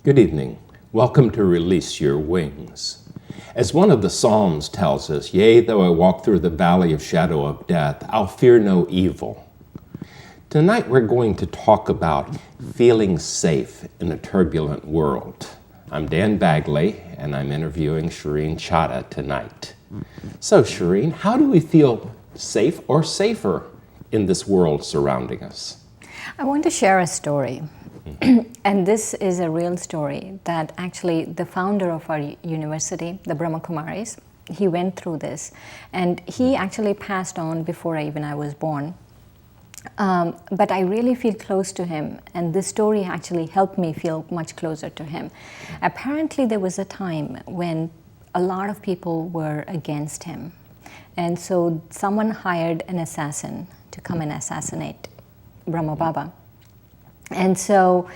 Good evening. Welcome to Release Your Wings. As one of the Psalms tells us, yea, though I walk through the valley of shadow of death, I'll fear no evil. Tonight we're going to talk about feeling safe in a turbulent world. I'm Dan Bagley, and I'm interviewing Shireen Chada tonight. So Shireen, how do we feel safe or safer in this world surrounding us? I want to share a story. And this is a real story that actually the founder of our university, the Brahma Kumaris, he went through this. And he actually passed on before I was born. But I really feel close to him, and this story actually helped me feel much closer to him. Apparently there was a time when a lot of people were against him. And so someone hired an assassin to come and assassinate Brahma Baba. And so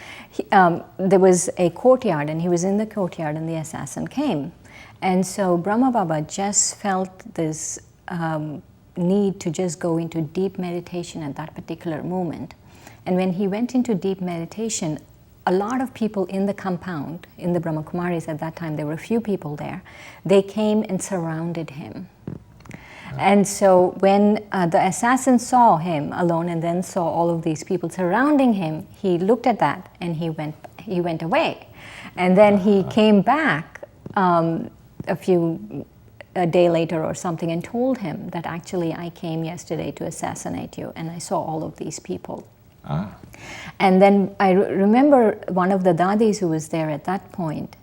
there was a courtyard, and he was in the courtyard, and the assassin came. And so Brahma Baba just felt this need to just go into deep meditation at that particular moment. And when he went into deep meditation, a lot of people in the compound, in the Brahma Kumaris at that time, there were a few people there, they came and surrounded him. And so when the assassin saw him alone and then saw all of these people surrounding him, he looked at that and he went away. And then he came back a day later or something and told him that actually I came yesterday to assassinate you and I saw all of these people. And then I remember one of the dadis who was there at that point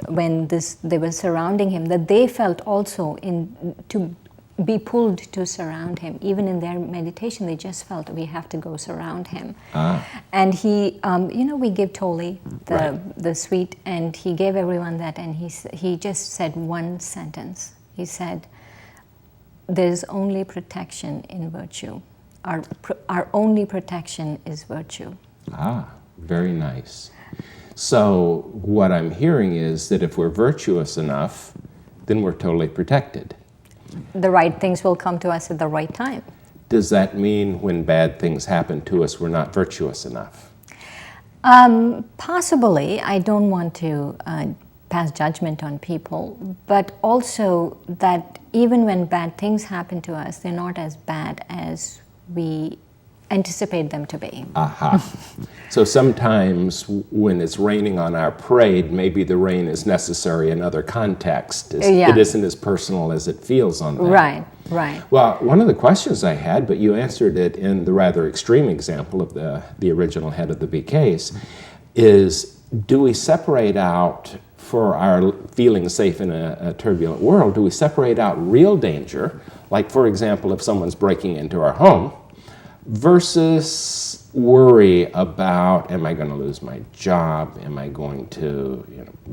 when they were surrounding him, that they felt also to be pulled to surround him. Even in their meditation, they just felt we have to go surround him. And he, we give Toli, the sweet, and he gave everyone that, and he just said one sentence. He said, there's only protection in virtue. Our only protection is virtue. Very nice. So what I'm hearing is that if we're virtuous enough, then we're totally protected. The right things will come to us at the right time. Does that mean when bad things happen to us, we're not virtuous enough? Possibly. I don't want to pass judgment on people, but also that even when bad things happen to us, they're not as bad as we anticipate them to be. So sometimes when it's raining on our parade, maybe the rain is necessary in other contexts. It isn't as personal as it feels on that. Right. Well, one of the questions I had, but you answered it in the rather extreme example of the original head of the BKs, is do we separate out, for our feeling safe in a turbulent world, do we separate out real danger, like for example, if someone's breaking into our home, versus worry about, am I going to lose my job? Am I going to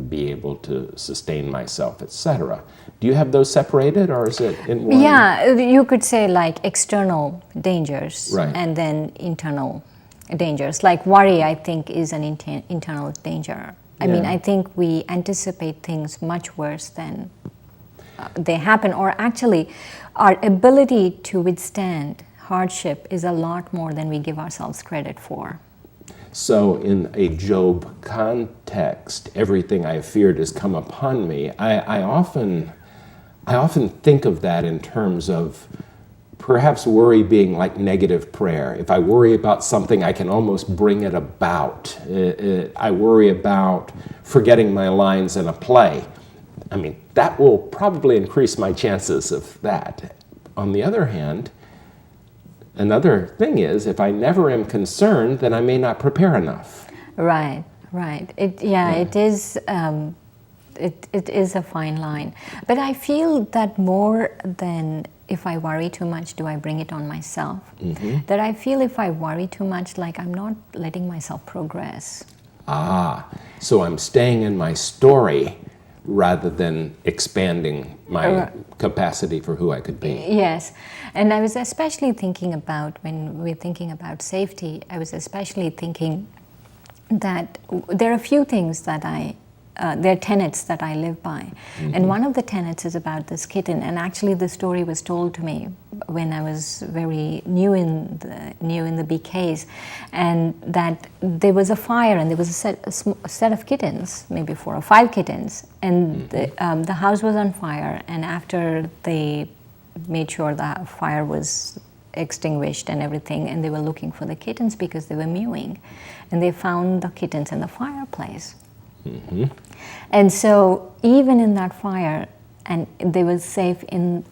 be able to sustain myself, etc.? Do you have those separated, or is it in one? Yeah, you could say like external dangers and then internal dangers. Like worry, I think, is an internal danger. I mean, I think we anticipate things much worse than they happen, or actually our ability to withstand hardship is a lot more than we give ourselves credit for. So in a Job context, everything I feared has come upon me. I often think of that in terms of perhaps worry being like negative prayer. If I worry about something, I can almost bring it about. I worry about forgetting my lines in a play. I mean, that will probably increase my chances of that. On the other hand, another thing is, if I never am concerned, then I may not prepare enough. Right. It is. It is a fine line. But I feel that more than if I worry too much, do I bring it on myself? That I feel if I worry too much, like I'm not letting myself progress. So I'm staying in my story rather than expanding my capacity for who I could be. Yes, and I was especially thinking about, when we're thinking about safety, I was especially thinking that there are a few things that there are tenets that I live by. And one of the tenets is about this kitten, and actually the story was told to me when I was very new in the BKs, and that there was a fire and there was a set of kittens, maybe 4 or 5 kittens, and the house was on fire. And after they made sure the fire was extinguished and everything, and they were looking for the kittens because they were mewing, and they found the kittens in the fireplace. And so even in that fire, and they were safe in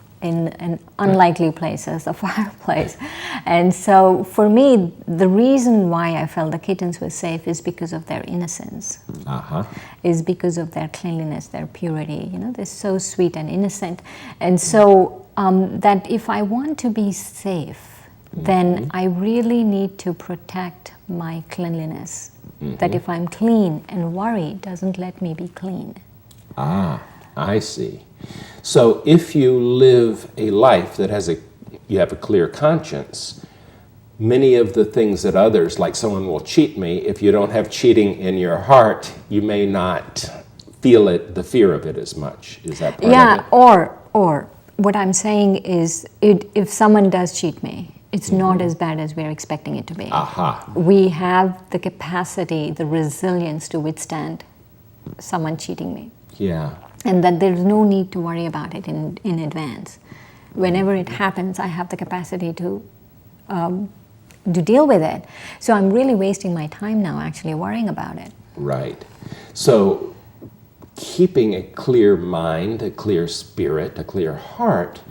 unlikely places, the fireplace. And so for me, the reason why I felt the kittens were safe is because of their innocence, is because of their cleanliness, their purity. You know, they're so sweet and innocent. And so that if I want to be safe, then I really need to protect my cleanliness. That if I'm clean, and worry doesn't let me be clean. I see. So if you live a life that you have a clear conscience, many of the things that others, like someone will cheat me, if you don't have cheating in your heart, you may not feel the fear of it as much. Is that part of it? Yeah, or what I'm saying is, if someone does cheat me, it's not as bad as we're expecting it to be. We have the capacity, the resilience to withstand someone cheating me. Yeah. And that there's no need to worry about it in advance. Whenever it happens, I have the capacity to deal with it. So I'm really wasting my time now actually worrying about it. Right. So keeping a clear mind, a clear spirit, a clear heart,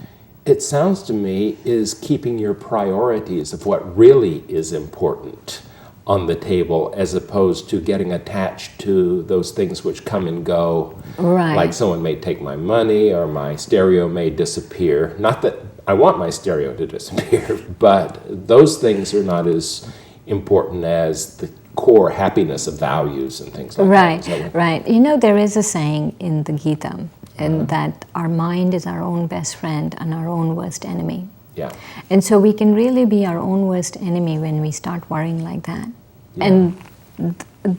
it sounds to me, is keeping your priorities of what really is important on the table, as opposed to getting attached to those things which come and go. Right. Like someone may take my money, or my stereo may disappear. Not that I want my stereo to disappear, but those things are not as important as the core happiness of values and things like that. Right. You know, there is a saying in the Gita, and that our mind is our own best friend and our own worst enemy. Yeah. And so we can really be our own worst enemy when we start worrying like that. Yeah. And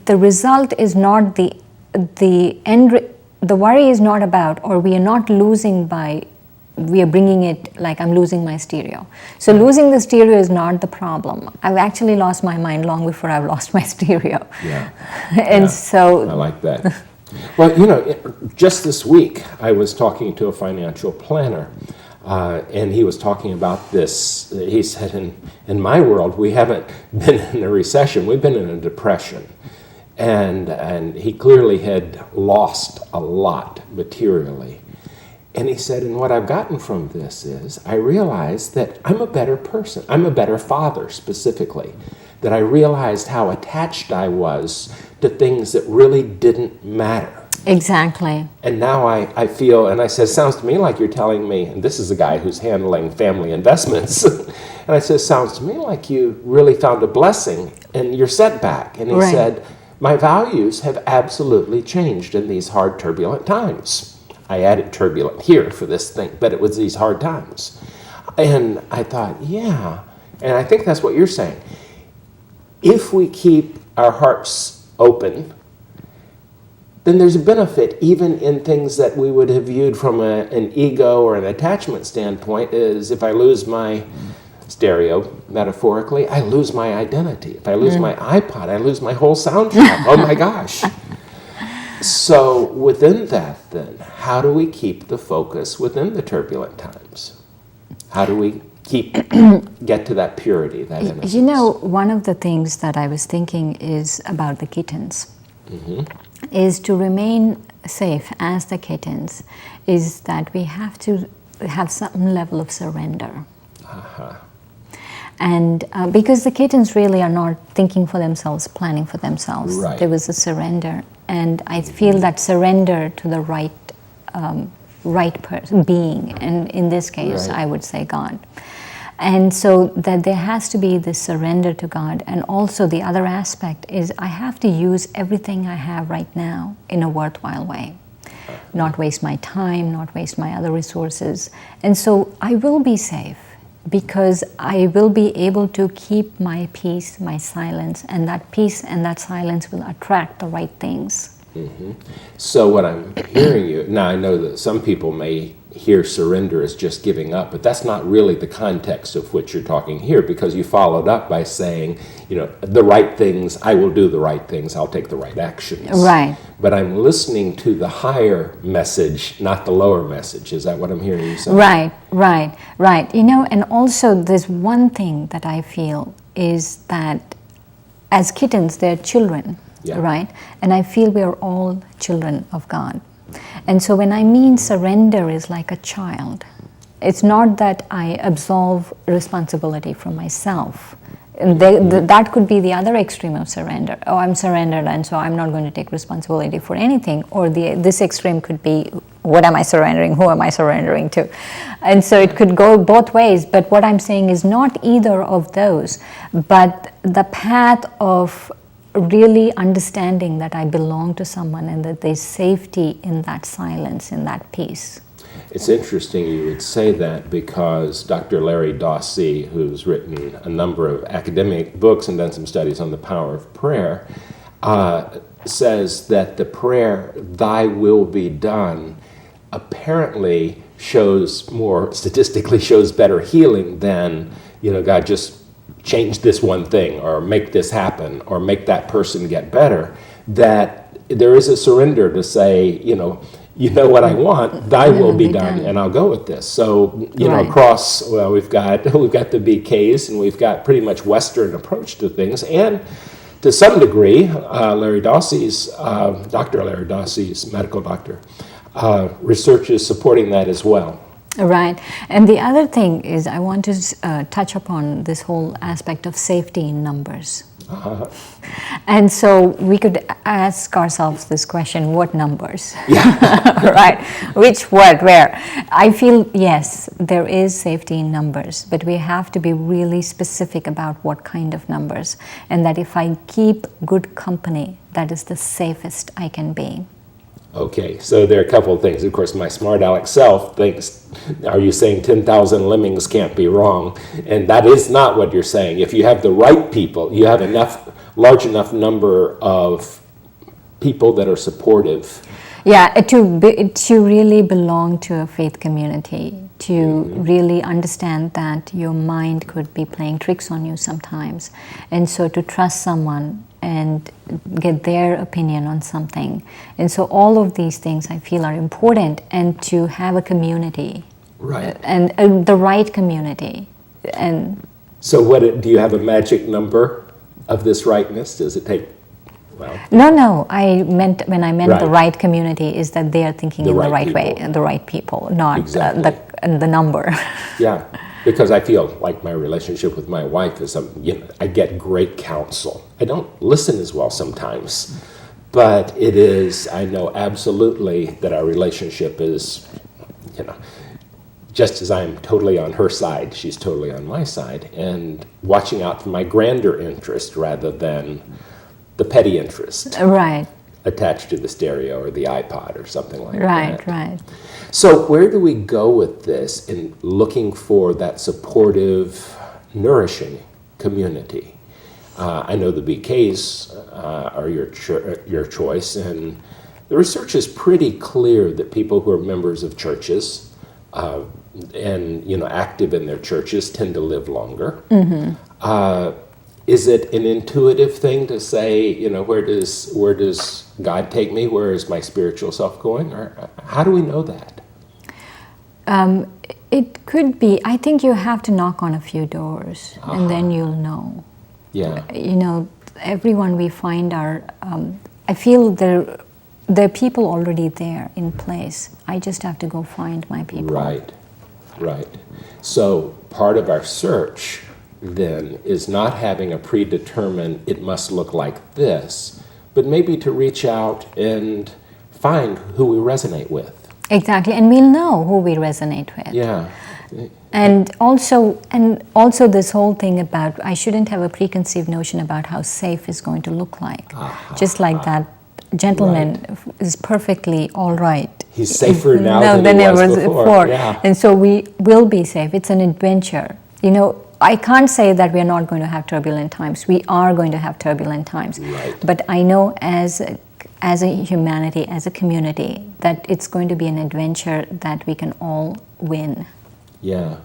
the result is not the worry is not about, or we are not losing by, we are bringing it like I'm losing my stereo. So losing the stereo is not the problem. I've actually lost my mind long before I've lost my stereo. Yeah. And so I like that. Well, you know, just this week I was talking to a financial planner, and he was talking about this. He said, in my world, we haven't been in a recession, we've been in a depression. And he clearly had lost a lot materially. And he said, and what I've gotten from this is, I realized that I'm a better person. I'm a better father, specifically. That I realized how attached I was to things that really didn't matter. exactly. And now I feel, and I said, sounds to me like you're telling me, and this is a guy who's handling family investments, and I said, sounds to me like you really found a blessing in your setback. And he said, my values have absolutely changed in these hard, turbulent times. I added turbulent here for this thing, but it was these hard times. And I thought, yeah, and I think that's what you're saying. If we keep our hearts open, then there's a benefit even in things that we would have viewed from an ego or an attachment standpoint, is if I lose my stereo, metaphorically, I lose my identity. If I lose my iPod, I lose my whole soundtrack. Oh my gosh. So within that then, how do we keep the focus within the turbulent times? How do we get to that purity, that innocence? You know, one of the things that I was thinking is about the kittens, is to remain safe as the kittens, is that we have to have some level of surrender. And because the kittens really are not thinking for themselves, planning for themselves. Right. There was a surrender. And I feel that surrender to the right person, being, and in this case, I would say God. And so that there has to be this surrender to God. And also the other aspect is I have to use everything I have right now in a worthwhile way. Not waste my time, not waste my other resources. And so I will be safe because I will be able to keep my peace, my silence, and that peace and that silence will attract the right things. So what I'm hearing you, now I know that some people may hear surrender as just giving up, but that's not really the context of which you're talking here, because you followed up by saying, the right things, I will do the right things, I'll take the right actions. Right. But I'm listening to the higher message, not the lower message. Is that what I'm hearing you say? Right. And also there's one thing that I feel is that as kittens, they're children, right? And I feel we are all children of God. And so when I mean surrender is like a child, it's not that I absolve responsibility from myself. And that could be the other extreme of surrender. Oh, I'm surrendered, and so I'm not going to take responsibility for anything. Or this extreme could be, what am I surrendering? Who am I surrendering to? And so it could go both ways. But what I'm saying is not either of those, but the path of really understanding that I belong to someone and that there's safety in that silence, in that peace. It's interesting you would say that, because Dr. Larry Dossey, who's written a number of academic books and done some studies on the power of prayer, says that the prayer, "Thy will be done," apparently statistically shows better healing than, God, just change this one thing, or make this happen, or make that person get better. That there is a surrender to say, what I want, thy will be done, and I'll go with this. So, across, we've got the BKs, and we've got pretty much Western approach to things, and to some degree, Dr. Larry Dossey's medical doctor, research is supporting that as well. Right. And the other thing is I want to touch upon this whole aspect of safety in numbers. And so we could ask ourselves this question, what numbers? Yeah. Right. Which, what, where? I feel, yes, there is safety in numbers, but we have to be really specific about what kind of numbers. And that if I keep good company, that is the safest I can be. Okay, so there are a couple of things. Of course, my smart aleck self thinks, are you saying 10,000 lemmings can't be wrong? And that is not what you're saying. If you have the right people, you have large enough number of people that are supportive. Yeah, to really belong to a faith community, to really understand that your mind could be playing tricks on you sometimes. And so to trust someone and get their opinion on something. And so all of these things I feel are important, and to have a community. Right. And the right community. And so do you have a magic number of this rightness? Does it take, No, when I meant right. the right community is that they are thinking in the right way, and the right people, not exactly. the number. Yeah. Because I feel like my relationship with my wife is, I get great counsel. I don't listen as well sometimes, but I know absolutely that our relationship is, just as I'm totally on her side, she's totally on my side, and watching out for my grander interest rather than the petty interest. Right. Attached to the stereo or the iPod or something like that. Right. So where do we go with this in looking for that supportive, nourishing community? I know the BKs are your choice, and the research is pretty clear that people who are members of churches and active in their churches tend to live longer. Mm-hmm. Is it an intuitive thing to say, where does God take me? Where is my spiritual self going? Or how do we know that? It could be. I think you have to knock on a few doors, and then you'll know. Yeah. Everyone we find are. I feel there are people already there in place. I just have to go find my people. Right. So part of our search then is not having a predetermined, it must look like this, but maybe to reach out and find who we resonate with. Exactly, and we'll know who we resonate with. Yeah. And also this whole thing about I shouldn't have a preconceived notion about how safe is going to look like. Just like that gentleman is perfectly all right. He's safer now than he was before. Yeah. And so we will be safe. It's an adventure. I can't say that we are not going to have turbulent times. We are going to have turbulent times. Right. But I know as as a humanity, as a community, that it's going to be an adventure that we can all win. Yeah.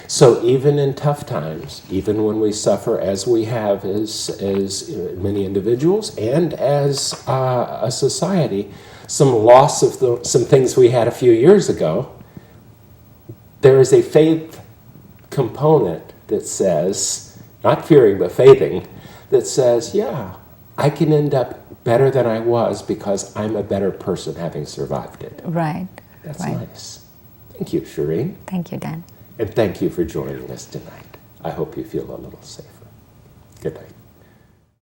So even in tough times, even when we suffer as we have as many individuals and as a society, some loss of some things we had a few years ago, there is a faith component that says, not fearing but faithing, that says, yeah, I can end up better than I was because I'm a better person having survived it. Right. That's right. nice. Thank you, Shireen. Thank you, Dan. And thank you for joining us tonight. I hope you feel a little safer. Good night.